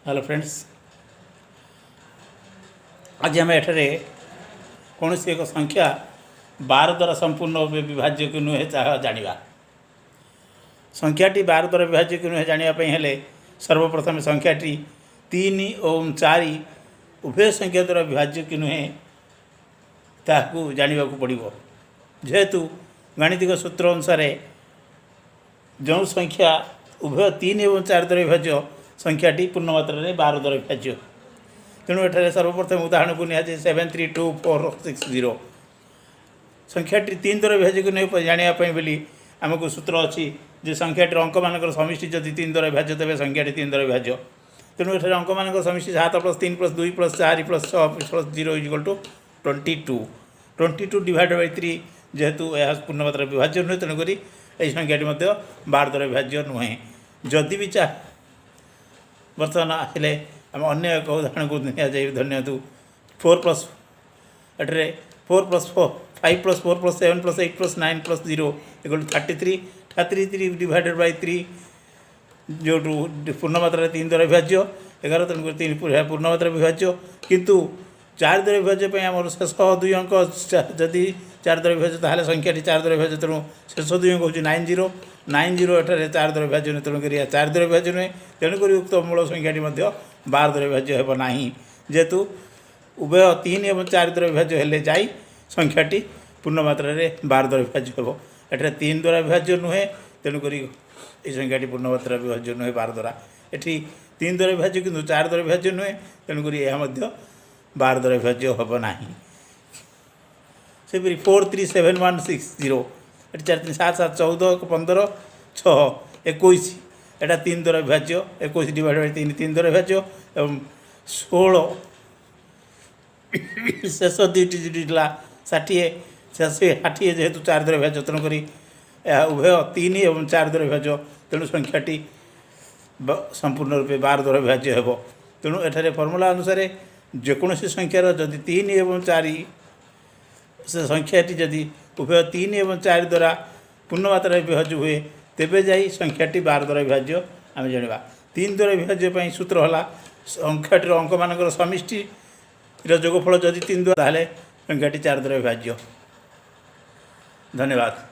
Hello friends, आज आम एठारे कौन सी एक संख्या 12 द्वारा संपूर्ण विभाज्य कि नुहे जाना। संख्याटी 12 द्वारा विभाज्य कि नुहे जानापी हेले सर्वप्रथम संख्याटी 3 और 4 उभय संख्या द्वारा विभाज्य कि नुहे ताकू जाना पड़ो। जेहेतु गाणितिक सूत्र अनुसार जो संख्या उभय 3 और 4 द्वारा विभाज्य संख्याटी पूर्ण मात्रा 12 द्वारा विभाज्य। तेणु एठारे सर्वप्रथम उदाहरण को निजे 732460 संख्याटी 3 द्वारा विभाज्य को नहीं जानापी बोली आमको सूत्र अच्छी जे संख्याटी अंक मान समिष्टि जदि 3 द्वारा विभाज्य तेज संख्याटी 3 द्वारा विभाज्य। तेणु एठारे अंक मान समिष्टि 7 + 3 + 2 + 4 + 6 + 0 = 22। 22 डिवाइडेड बाय 3 जेहेतु यह पूर्ण मात्रा विभाज्य नुहे तेणुक यही संख्याटी 12 द्वारा विभाज्य नुहे। जदि भी बर्तमान आसे आम अन्य एक उदाहरण को निजे धन्य 4 + एटे 4 + 4 5 + 4 + 7 + 8 + 9 + 0 = 33। 33 डिवाइडेड बाय 3 जो पूर्ण मात्रा 3 द्वारा विभाज्य 11 तेणुक 3 पूर्ण मात्रा विभाज्य। किंतु 4 द्वारा विभाज्य आम शेष 2 अंक जदि 4 द्वारा विभाज्य ताहले संख्याटी 4 द्वारा विभाज्य तेणु शेष 2 अंक हूँ 90। 90 एठारे 4 द्वारा विभाज्य नुहे तेणुक 4 द्वारा विभाज्य नुहे तेणुक उक्त मूल संख्याटी 12 द्वारा विभाज्य हो ना। जेहेतु उभय 3 और 4 द्वारा विभाज्य हेले जाई संख्याटी पूर्ण मात्रा 12 द्वारा विभाज्य हो। एठारे 3 द्वारा विभाज्य नुहे तेणुक ये संख्याटी पूर्ण मात्रा विभाज्य नुहे 12 द्वारा। एटी 3 द्वारा विभाज्य किंतु 4 द्वारा विभाज्य नुहे तेणुक यह 12 द्वारा विभाज्य हो ना। सेपरी 437 160 4 3 7 7 14 15 6 21 एटा 3 द्वारा विभाज्य। 21 डिवाइड बाय 3 3 द्वारा विभाज्य एवं 16 शेष दुईटी जोड़ा 60 शेष 60 जेहेतु 4 द्वारा विभाज्य तेणुक उभय 3 और 4 द्वारा विभाज्य तेणु संख्याटी संपूर्ण रूपे 12 द्वारा विभाज्य हो। तेणु एठारे फर्मुला अनुसार जेकोसी संख्यार जदि 3 और 4 से संख्याटी जदि उभय 3 और 4 द्वारा पूर्ण मात्रा विभाज्य हुए तेबे जाई संख्याटी 12 द्वारा विभाज्य आम जाना। 3 द्वारा विभाज्य सूत्र है संख्याटीर अंक मान समिष्टि जोगफल जदि 3 द्वारा संख्याटी 4 द्वारा विभाज्य। धन्यवाद।